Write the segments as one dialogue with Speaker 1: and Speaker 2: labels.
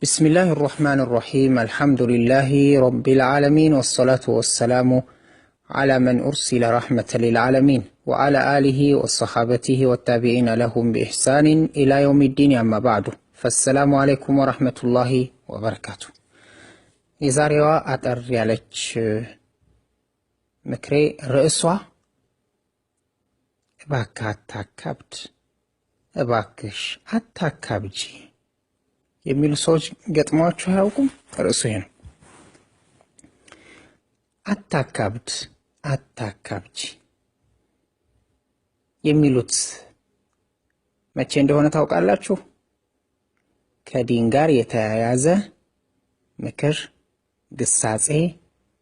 Speaker 1: بسم الله الرحمن الرحيم الحمد لله رب العالمين والصلاة والسلام على من أرسل رحمة للعالمين وعلى آله وصحابته والتابعين لهم بإحسان إلى يوم الدين أما بعد فالسلام عليكم ورحمة الله وبركاته يزاريوا أتر يالج مكري رئيسوا እባክህ አታካብድ እባክሽ አታካብጂ የሚሉ ሰዎች ገጥሟቸው አያውቁም? ርዕሱ ይሄ ነው። አታካብድ አታካብጂ የሚሉት መቼ እንደሆነ ታውቃላችሁ? ከዲን ጋር የተያያዘ ምክር ግሳጼ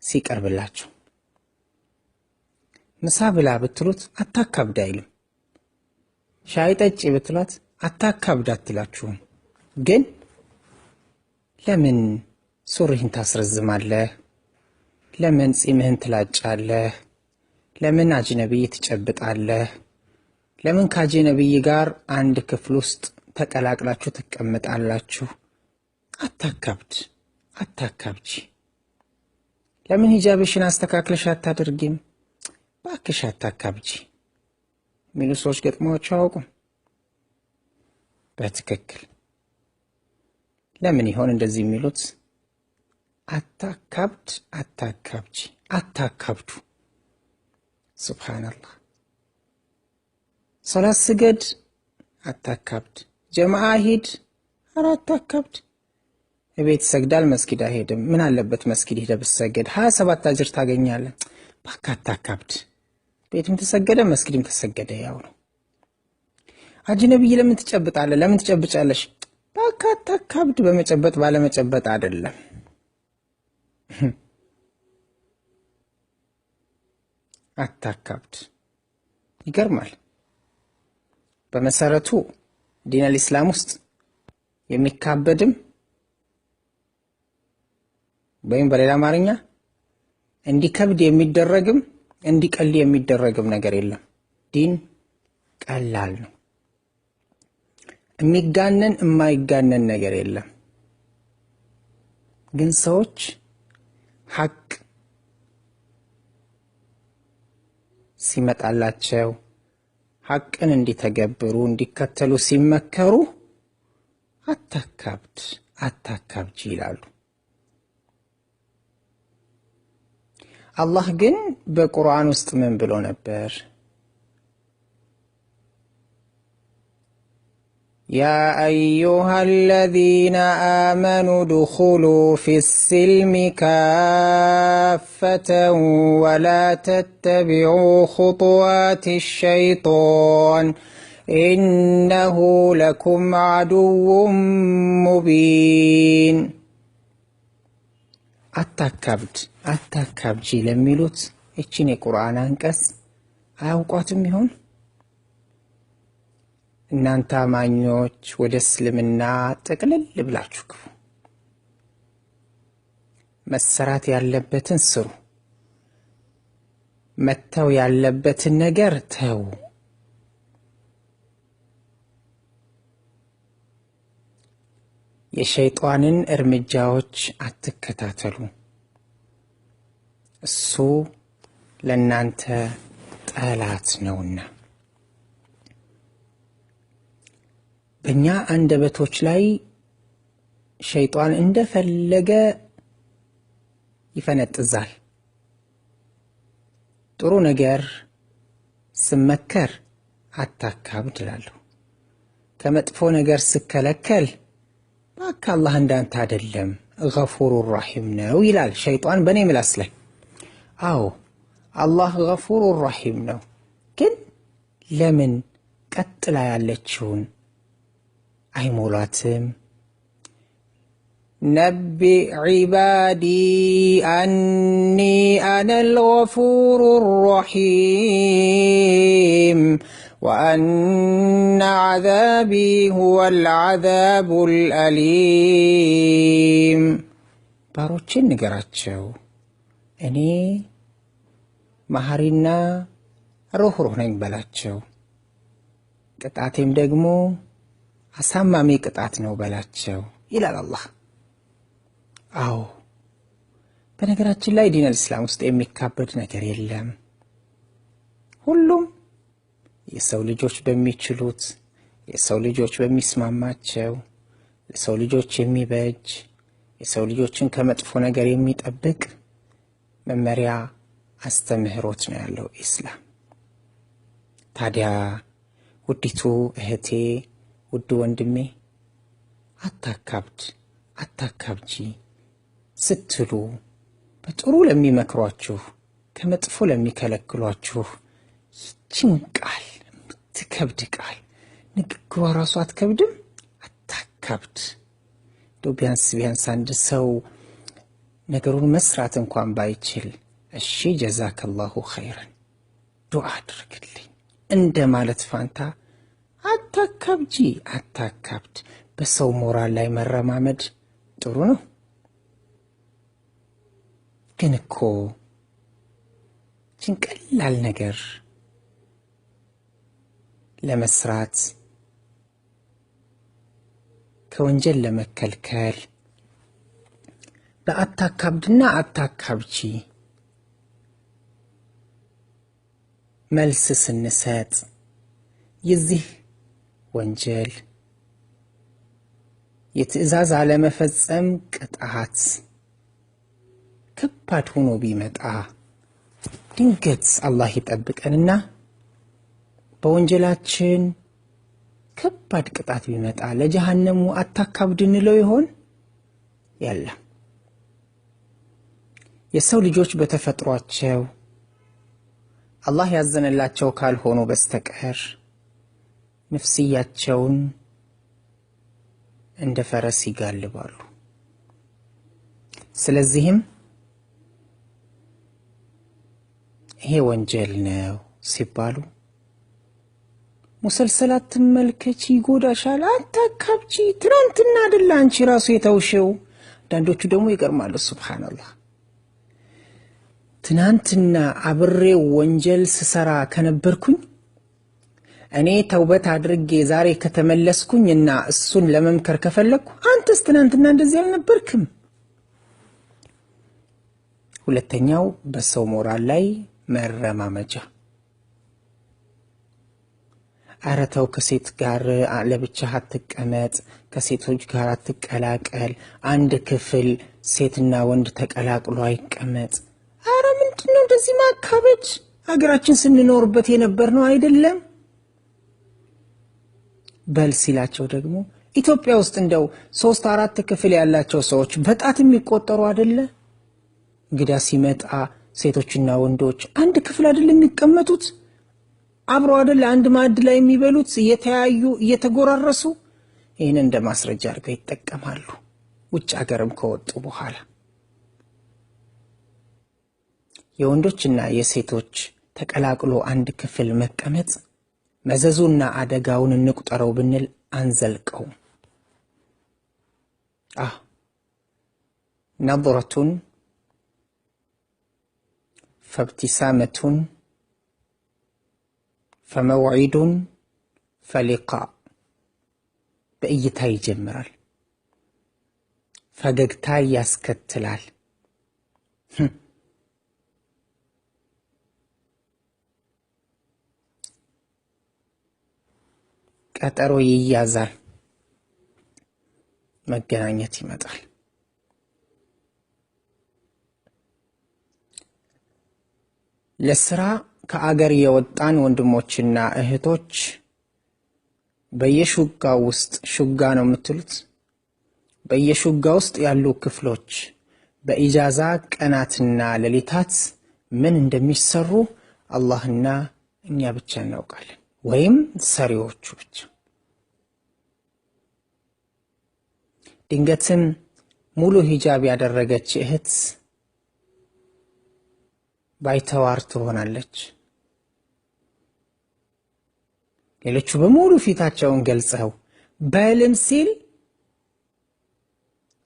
Speaker 1: ሲቀርብላችሁ ምሳ ብላ ብትሉት አታካብድ አይልም። ሻይ ጠጪ ብትሏት አታካብድ አትላችሁም። ግን ለምን ሱሪህን ታስረዝማለህ? ለምን ጺምህን ትላጫለህ? ለምን አጅነብይ ትጨብጣለህ? ለምን ከአጅነብይ ጋር አንድ ክፍል ውስጥ ተቀላቅላችሁ ትቀመጣላችሁ? አታካብድ አታካብጂ። ለምን ሂጃብሽን አስተካክለሽ አታደርጊም? ባክሽ አታካብጂ የሚሉ ሰዎች ገጥሟቸው አያውቁም? በትክክል ለምን ይሆን እንደዚህ የሚሉት? አታካብድ አታካብጂ አታካብዱ። ሱብሃንአላህ። ሶላት ስገድ አታካብድ። ጀማዓ ሂድ አታካብድ። እቤት ሰግዳል መስጊድ አይሄድም። ምን አለበት መስጊድ ሄደ ብትሰግድ 27 አጅር ታገኛለህ። ባክህ አታካብድ። ቤትም ተሰገደ መስጊድም ተሰገደ ያው ነው። አጅነብይ ለምን ትጨብጣለህ? ለምን ትጨብጫለሽ? ባክህ አታካብድ። በመጨበጥ ባለመጨበጥ አይደለም። አታካብድ። ይገርማል። በመሰረቱ ዲን አልእስላም ውስጥ የሚካበድም ወይም በሌላ አማርኛ እንዲከብድ የሚደረግም እንዲቀል የሚደረግም ነገር የለም። ዲን ቀላል ነው። የሚጋነን የማይጋነን ነገር የለም። ግን ሰዎች ሐቅ ሲመጣላቸው ሐቅን እንዲተገብሩ እንዲከተሉ ሲመከሩ አታካብድ አታካብጂ ይላሉ። አላህ ግን በቁርአን ውስጥ ምን ብሎ ነበር? يا أيها الذين آمنوا ادخلوا في السلم كافة ولا تتبعوا خطوات الشيطان إنه لكم عدو مبين. አታካብድ አታካብጂ ለሚሉት እቺን የቁርአን አንቀጽ አያውቋትም ይሆን? እናንተ አማኞች ወደ እስልምና ጥቅልል ብላችሁ ግቡ። መሰራት ያለበትን ስሩ፣ መተው ያለበትን ነገር ተው። የሸይጣንን እርምጃዎች አትከታተሉ። እሱ ለናንተ ጠላት ነውና። በእኛ አንደበቶች ላይ ሸይጣን እንደፈለገ ይፈነጥዛል። ጥሩ ነገር ስመከር አታካብድ እላለሁ። ከመጥፎ ነገር ስከለከል ባክህ አላህ እንዳንተ አይደለም ገፉሩ ረሂም ነው ይላል ሸይጣን በእኔ ምላስ ላይ። አዎ አላህ ገፉሩ ረሂም ነው። ግን ለምን ቀጥላ ያለችውን አይሞላትም? ነቢ ዒባዲ አኒ አነል ገፉሩ ረሂም وأن عذابي هو العذاب الأليم. ባሮችን ንገራቸው እኔ መሐሪና ሩህሩህ ነኝ በላቸው። ቅጣቴም ደግሞ አሳማሚ ቅጣት ነው በላቸው ይላል አላህ። አዎ በነገራችን ላይ ዲን አልእስላም ውስጥ የሚካበድ ነገር የለም። ሁሉም የሰው ልጆች በሚችሉት የሰው ልጆች በሚስማማቸው የሰው ልጆች የሚበጅ የሰው ልጆችን ከመጥፎ ነገር የሚጠብቅ መመሪያ አስተምህሮት ነው ያለው ኢስላም። ታዲያ ውዲቱ እህቴ ውድ ወንድሜ አታካብጂ ስትሉ በጥሩ ለሚመክሯችሁ ከመጥፎ ለሚከለክሏችሁ ይህችን ቃል የምትከብድ ቃል ንግግሯ ራሱ አትከብድም? አታካብድ። ቢያንስ አንድ ሰው ነገሩን መስራት እንኳን ባይችል እሺ ጀዛከላሁ ኸይረን ዱዓ አድርግልኝ እንደ ማለት ፋንታ አታካብድ። በሰው ሞራል ላይ መረማመድ ጥሩ ነው፣ ግን እኮ ቀላል ነገር ለመስራት ከወንጀል ለመከልከል በአታካብድና አታካብጂ መልስ ስንሰጥ የዚህ ወንጀል የትእዛዝ አለመፈጸም ቅጣት ከባድ ሆኖ ቢመጣ ድንገት አላህ ይጠብቀንና በወንጀላችን ከባድ ቅጣት ቢመጣ ለጀሃነሙ አታካብድ እንለው ይሆን? የለም። የሰው ልጆች በተፈጥሯቸው አላህ ያዘነላቸው ካልሆኑ በስተቀር ነፍስያቸውን እንደ ፈረስ ይጋልባሉ። ስለዚህም ይሄ ወንጀል ነው ሲባሉ ሙሰልሰላት ተመልከቺ ይጎዳሻል አታካብጂ ትናንትና አይደል አንቺ ራሱ የተውሽው። አንዳንዶቹ ደግሞ ይገርማሉ። ሱብሃንአላህ ትናንትና አብሬው ወንጀል ስሰራ ከነበርኩኝ እኔ ተውበት አድርጌ ዛሬ ከተመለስኩኝና እሱን ለመምከር ከፈለኩ አንተስ ትናንትና እንደዚህ አልነበርክም። ሁለተኛው በሰው ሞራል ላይ መረማመጃ። አረተው ከሴት ጋር ለብቻህ አትቀመጥ፣ ከሴቶች ጋር አትቀላቀል፣ አንድ ክፍል ሴትና ወንድ ተቀላቅሎ አይቀመጥ። አረ ምንድነው እንደዚህ ማካበድ? ሀገራችን ስንኖርበት የነበርነው አይደለም። በል ሲላቸው ደግሞ ኢትዮጵያ ውስጥ እንደው 3-4 ክፍል ያላቸው ሰዎች በጣት የሚቆጠሩ አይደለ? እንግዳ ሲመጣ ሴቶችና ወንዶች አንድ ክፍል አይደለም የሚቀመጡት? አብሮ አይደለ አንድ ማዕድ ላይ የሚበሉት እየተያዩ እየተጎራረሱ? ይሄን እንደ ማስረጃ አድርገው ይጠቀማሉ ውጭ ሀገርም ከወጡ በኋላ። የወንዶችና የሴቶች ተቀላቅሎ አንድ ክፍል መቀመጥ መዘዙና አደጋውን እንቁጠረው ብንል አንዘልቀው። ነظረቱን ፈብቲሳመቱን ፈመውዒዱን ፈሊቃ በእይታ ይጀምራል፣ ፈገግታ ያስከትላል። ቀጠሮ ይያዛል፣ መገናኘት ይመጣል። ለስራ ከአገር የወጣን ወንድሞችና እህቶች በየሹጋው ውስጥ ሹጋ ነው የምትሉት፣ በየሹጋው ውስጥ ያሉ ክፍሎች በኢጃዛ ቀናትና ሌሊታት ምን እንደሚሰሩ አላህና እኛ ብቻ እናውቃለን፣ ወይም ሰሪዎቹ ብቻ። ድንገትም ሙሉ ሂጃብ ያደረገች እህት ባይተዋር ትሆናለች። ሌሎቹ በሙሉ ፊታቸውን ገልጸው በልም ሲል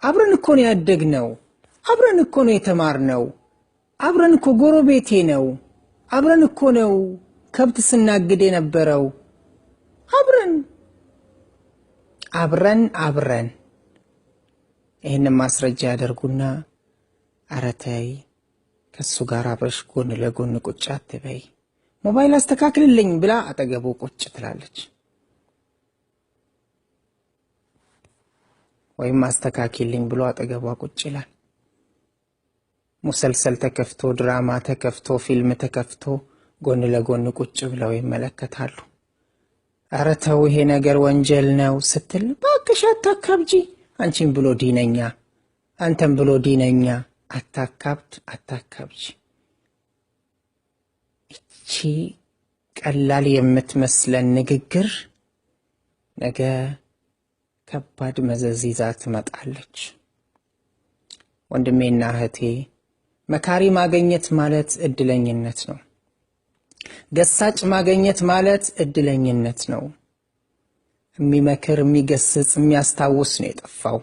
Speaker 1: አብረን እኮ ነው ያደግነው፣ አብረን እኮ ነው የተማርነው፣ አብረን እኮ ጎረቤቴ ነው፣ አብረን እኮ ነው ከብት ስናግድ የነበረው፣ አብረን ይህንን ማስረጃ ያደርጉና አረተይ ከሱ ጋር አብረሽ ጎን ለጎን ቁጭ አትበይ፣ ሞባይል አስተካክልልኝ ብላ አጠገቡ ቁጭ ትላለች። ወይም አስተካክልልኝ ብሎ አጠገቧ ቁጭ ይላል። ሙሰልሰል ተከፍቶ፣ ድራማ ተከፍቶ፣ ፊልም ተከፍቶ ጎን ለጎን ቁጭ ብለው ይመለከታሉ። አረተው ይሄ ነገር ወንጀል ነው ስትል ባክሽ አታካብጂ፣ አንቺን ብሎ ዲነኛ፣ አንተን ብሎ ዲነኛ፣ አታካብጂ። እቺ ቀላል የምትመስለን ንግግር ነገ ከባድ መዘዝ ይዛ ትመጣለች። ወንድሜና እህቴ መካሪ ማግኘት ማለት እድለኝነት ነው። ገሳጭ ማግኘት ማለት እድለኝነት ነው። የሚመክር የሚገስጽ የሚያስታውስ ነው የጠፋው።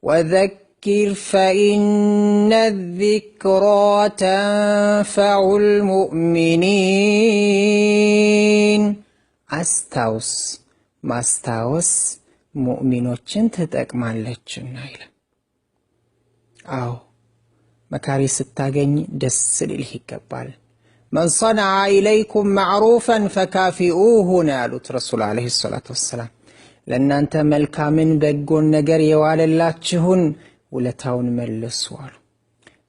Speaker 1: ወዘኪር ፈኢነ ዚክራ ተንፈዑል ሙእሚኒን፣ አስታውስ፣ ማስታወስ ሙእሚኖችን ትጠቅማለችና ይላል። አዎ መካሪ ስታገኝ ደስ ሊልህ ይገባል። መን ሰነዐ ኢለይኩም መዕሩፈን ፈካፊኡሁ ነው ያሉት ረሱል ዓለይሂ ሰላቱ ወሰላም። ለእናንተ መልካምን በጎን ነገር የዋለላችሁን ውለታውን መልሱ አሉ።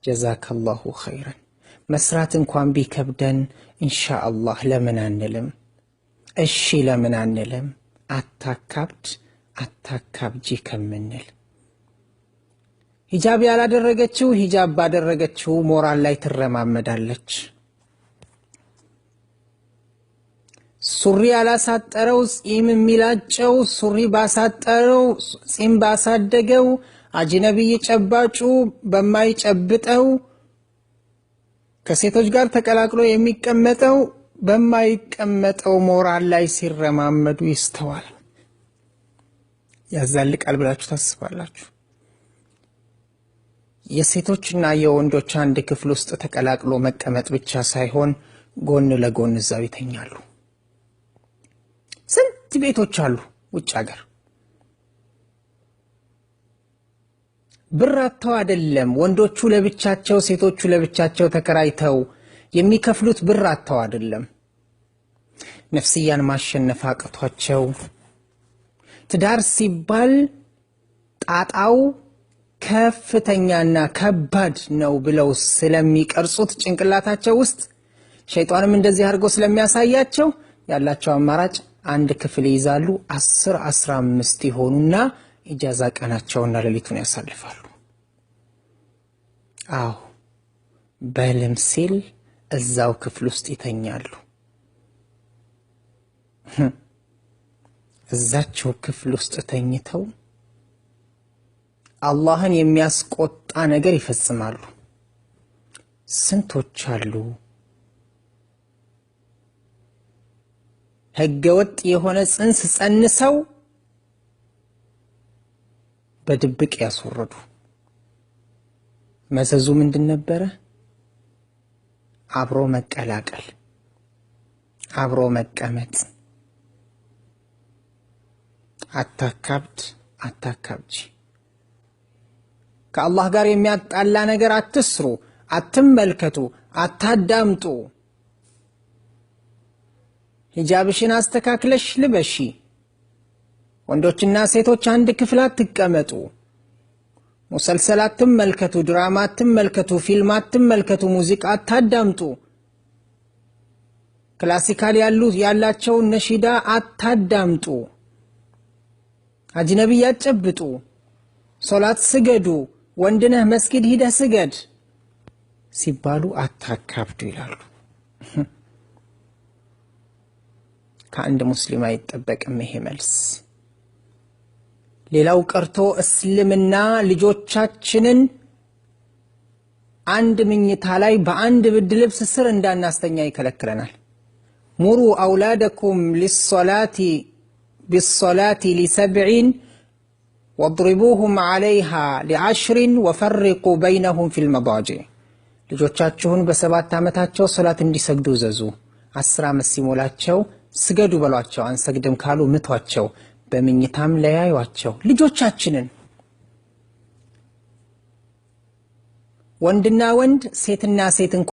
Speaker 1: ጀዛከላሁ ኸይረን። መስራት እንኳን ቢከብደን ኢንሻአላህ ለምን አንልም? እሺ ለምን አንልም? አታካብጂ ከምንል ሂጃብ ያላደረገችው ሂጃብ ባደረገችው ሞራል ላይ ትረማመዳለች። ሱሪ ያላሳጠረው ጺም የሚላጨው ሱሪ ባሳጠረው ጺም ባሳደገው አጅነብይ ጨባጩ በማይጨብጠው ከሴቶች ጋር ተቀላቅሎ የሚቀመጠው በማይቀመጠው ሞራል ላይ ሲረማመዱ ይስተዋል። ያዛልቃል ብላችሁ ታስባላችሁ? የሴቶችና የወንዶች አንድ ክፍል ውስጥ ተቀላቅሎ መቀመጥ ብቻ ሳይሆን ጎን ለጎን እዛው ይተኛሉ። ስንት ቤቶች አሉ ውጭ ሀገር። ብር አጥተው አይደለም ወንዶቹ ለብቻቸው ሴቶቹ ለብቻቸው ተከራይተው የሚከፍሉት፣ ብር አጥተው አይደለም። ነፍስያን ማሸነፍ አቅቷቸው ትዳር ሲባል ጣጣው ከፍተኛና ከባድ ነው ብለው ስለሚቀርጹት ጭንቅላታቸው ውስጥ ሸይጣንም እንደዚህ አድርጎ ስለሚያሳያቸው ያላቸው አማራጭ አንድ ክፍል ይዛሉ። 10-15 ይሆኑና ኢጃዛ ቀናቸውና ሌሊቱን ያሳልፋሉ። አዎ በልም ሲል እዛው ክፍል ውስጥ ይተኛሉ። እዛቸው ክፍል ውስጥ ተኝተው አላህን የሚያስቆጣ ነገር ይፈጽማሉ። ስንቶች አሉ ህገወጥ የሆነ ጽንስ ጸንሰው በድብቅ ያስወረዱ። መዘዙ ምንድን ነበረ? አብሮ መቀላቀል፣ አብሮ መቀመጥ። አታካብጂ። ከአላህ ጋር የሚያጣላ ነገር አትስሩ፣ አትመልከቱ፣ አታዳምጡ። ሂጃብሽን አስተካክለሽ ልበሺ። ወንዶችና ሴቶች አንድ ክፍል አትቀመጡ። ሙሰልሰል አትመልከቱ፣ ድራማ አትመልከቱ፣ ፊልም አትመልከቱ፣ ሙዚቃ አታዳምጡ። ክላሲካል ያላቸው ነሺዳ አታዳምጡ። አጅነቢ ያጨብጡ። ሶላት ስገዱ፣ ወንድነህ መስጊድ ሂደህ ስገድ ሲባሉ አታካብዱ ይላሉ። ከአንድ ሙስሊም አይጠበቅም ይሄ መልስ። ሌላው ቀርቶ እስልምና ልጆቻችንን አንድ ምኝታ ላይ በአንድ ብርድ ልብስ ስር እንዳናስተኛ ይከለክለናል። ሙሩ አውላደኩም بالصلاة ل7 واضربوهم عليها ل10 وفرقوا بينهم في المضاجع። ልጆቻችሁን በ7 ዓመታቸው ሶላት እንዲሰግዱ ዘዙ። 10 ዓመት ሲሞላቸው ስገዱ በሏቸው። አንሰግድም ካሉ ምቷቸው፣ በመኝታም ለያዩዋቸው። ልጆቻችንን ወንድና ወንድ ሴትና ሴት